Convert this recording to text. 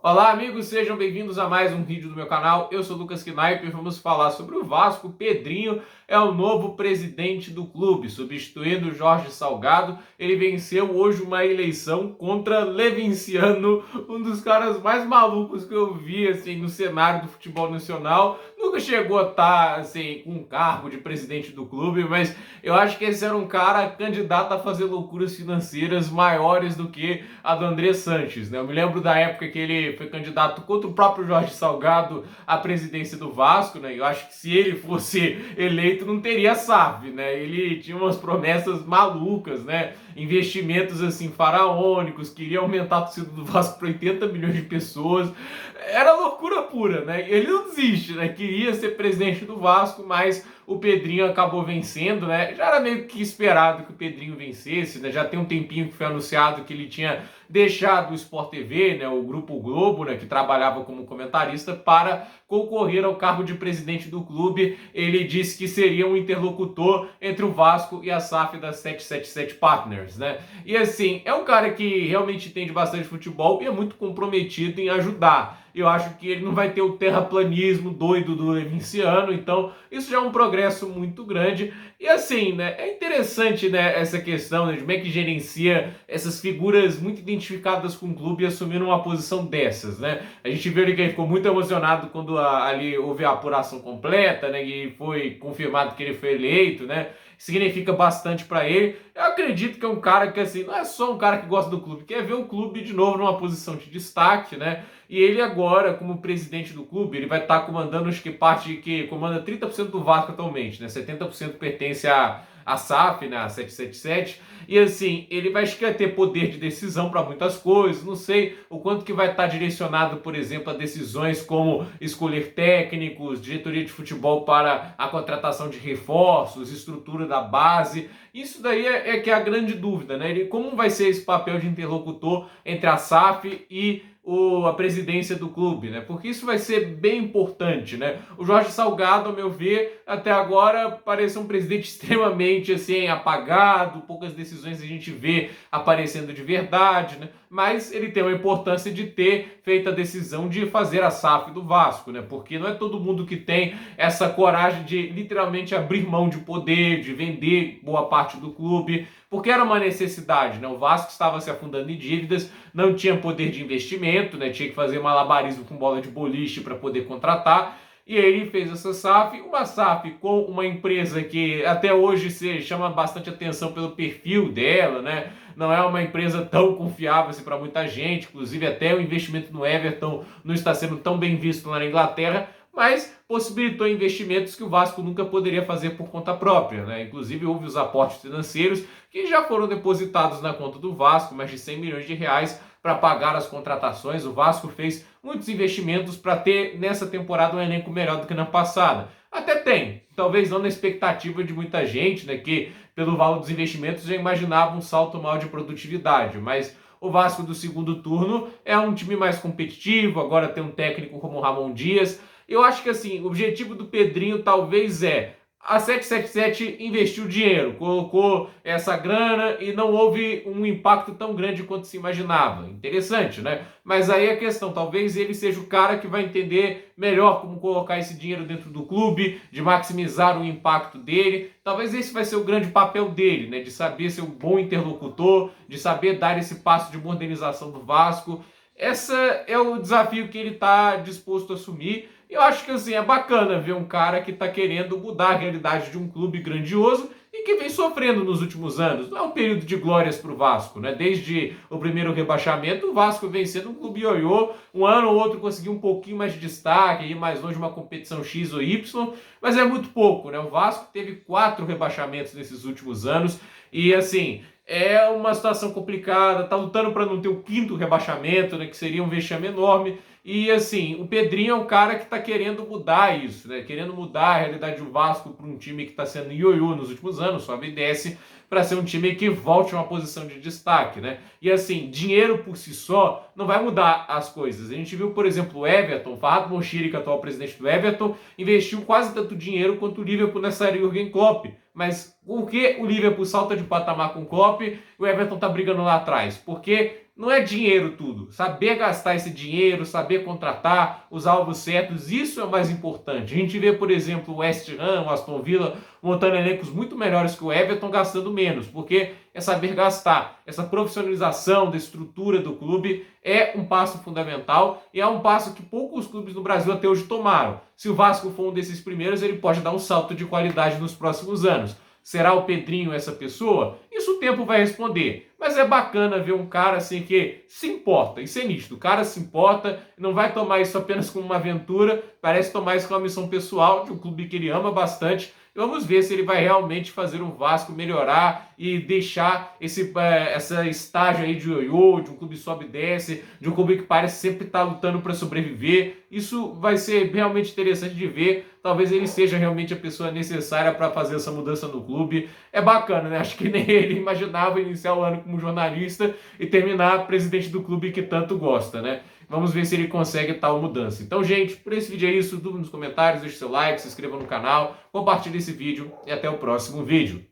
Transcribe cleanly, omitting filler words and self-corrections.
Olá, amigos, sejam bem-vindos a mais um vídeo do meu canal. Eu sou o Lucas Knipe e vamos falar sobre o Vasco. Pedrinho é o novo presidente do clube, substituindo Jorge Salgado. Ele venceu hoje uma eleição contra Levinciano, um dos caras mais malucos que eu vi assim, no cenário do futebol nacional. Nunca chegou a estar assim, com um cargo de presidente do clube, mas eu acho que esse era um cara candidato a fazer loucuras financeiras maiores do que a do André Sanches, né? Eu me lembro da época que ele foi candidato contra o próprio Jorge Salgado à presidência do Vasco, né? Eu acho que se ele fosse eleito não teria SAF, né? Ele tinha umas promessas malucas, né? Investimentos assim faraônicos, queria aumentar a torcida do Vasco para 80 milhões de pessoas. Era loucura pura, né? Ele não desiste, né? Queria ser presidente do Vasco, mas o Pedrinho acabou vencendo, né? Já era meio que esperado que o Pedrinho vencesse, né? Já tem um tempinho que foi anunciado que ele tinha deixado o Sport TV, né? O Grupo Globo, né? Que trabalhava como comentarista para concorrer ao cargo de presidente do clube. Ele disse que seria um interlocutor entre o Vasco e a SAF da 777 Partners, né? E assim, é um cara que realmente entende bastante futebol e é muito comprometido em ajudar. Eu acho que ele não vai ter o terraplanismo doido do Levinciano, então isso já é um progresso muito grande. E assim, né, é interessante, né, essa questão, né, de como é que gerencia essas figuras muito identificadas com o clube assumindo uma posição dessas, né? A gente viu que ele ficou muito emocionado quando ali houve a apuração completa, né, e foi confirmado que ele foi eleito, né? Significa bastante para ele. Eu acredito que é um cara que, assim, não é só um cara que gosta do clube, quer ver o clube de novo numa posição de destaque, né? E ele agora, como presidente do clube, ele vai estar comandando, acho que parte que comanda 30% do Vasco atualmente, né? 70% pertence à SAF, né? A 777. E assim, ele vai acho que vai ter poder de decisão para muitas coisas. Não sei o quanto que vai estar direcionado, por exemplo, a decisões como escolher técnicos, diretoria de futebol para a contratação de reforços, estrutura da base. Isso daí é que é a grande dúvida, né? Como vai ser esse papel de interlocutor entre a SAF e a presidência do clube, né? Porque isso vai ser bem importante, né? O Jorge Salgado, ao meu ver, até agora parece um presidente extremamente assim apagado, poucas decisões a gente vê aparecendo de verdade, né? Mas ele tem a importância de ter feito a decisão de fazer a SAF do Vasco, né? Porque não é todo mundo que tem essa coragem de literalmente abrir mão de poder, de vender boa parte do clube, porque era uma necessidade, né? O Vasco estava se afundando em dívidas, não tinha poder de investimento, né? Tinha que fazer malabarismo com bola de boliche para poder contratar. E ele fez essa SAF, uma SAF com uma empresa que até hoje se chama bastante atenção pelo perfil dela, né? Não é uma empresa tão confiável assim, para muita gente, inclusive até o investimento no Everton não está sendo tão bem visto lá na Inglaterra, mas possibilitou investimentos que o Vasco nunca poderia fazer por conta própria, né? Inclusive houve os aportes financeiros que já foram depositados na conta do Vasco, mais de 100 milhões de reais para pagar as contratações. O Vasco fez muitos investimentos para ter nessa temporada um elenco melhor do que na passada. Até tem, talvez não na expectativa de muita gente, né, que pelo valor dos investimentos já imaginava um salto maior de produtividade, mas o Vasco do segundo turno é um time mais competitivo, agora tem um técnico como o Ramon Dias. Eu acho que assim, o objetivo do Pedrinho talvez a 777 investiu dinheiro, colocou essa grana e não houve um impacto tão grande quanto se imaginava. Interessante, né? Mas aí a questão, talvez ele seja o cara que vai entender melhor como colocar esse dinheiro dentro do clube, de maximizar o impacto dele. Talvez esse vai ser o grande papel dele, né? De saber ser um bom interlocutor, de saber dar esse passo de modernização do Vasco. Esse é o desafio que ele está disposto a assumir. Eu acho que assim, é bacana ver um cara que está querendo mudar a realidade de um clube grandioso e que vem sofrendo nos últimos anos. Não é um período de glórias para o Vasco, né? Desde o primeiro rebaixamento, o Vasco vem sendo um clube ioiô. Um ano ou outro conseguiu um pouquinho mais de destaque, ir mais longe de uma competição X ou Y, mas é muito pouco, né? O Vasco teve 4 rebaixamentos nesses últimos anos e assim, é uma situação complicada, tá lutando para não ter o 5º rebaixamento, né, que seria um vexame enorme. E assim, o Pedrinho é um cara que está querendo mudar isso, né? Querendo mudar a realidade do Vasco para um time que está sendo ioiô nos últimos anos, sobe e desce, para ser um time que volte a uma posição de destaque, né? E assim, dinheiro por si só não vai mudar as coisas. A gente viu, por exemplo, o Everton, o Farhad Moshiri, que é o atual presidente do Everton, investiu quase tanto dinheiro quanto o Liverpool nessa era Jürgen Klopp. Mas por que o Liverpool salta de patamar com o Klopp e o Everton tá brigando lá atrás? Porque não é dinheiro tudo. Saber gastar esse dinheiro, saber contratar os alvos certos, isso é o mais importante. A gente vê, por exemplo, o West Ham, o Aston Villa, montando elencos muito melhores que o Everton, gastando menos, porque é saber gastar. Essa profissionalização da estrutura do clube é um passo fundamental e é um passo que poucos clubes no Brasil até hoje tomaram. Se o Vasco for um desses primeiros, ele pode dar um salto de qualidade nos próximos anos. Será o Pedrinho essa pessoa? Isso o tempo vai responder. Mas é bacana ver um cara assim que se importa, isso é nítido. O cara se importa, não vai tomar isso apenas como uma aventura, parece tomar isso como uma missão pessoal de um clube que ele ama bastante. E vamos ver se ele vai realmente fazer o Vasco melhorar e deixar essa estágio aí de ioiô, de um clube sobe e desce, de um clube que parece sempre estar lutando para sobreviver. Isso vai ser realmente interessante de ver. Talvez ele seja realmente a pessoa necessária para fazer essa mudança no clube. É bacana, né? Acho que nem ele imaginava iniciar o ano como jornalista e terminar presidente do clube que tanto gosta, né? Vamos ver se ele consegue tal mudança. Então, gente, por esse vídeo é isso. Dúvida nos comentários, deixe seu like, se inscreva no canal, compartilhe esse vídeo e até o próximo vídeo.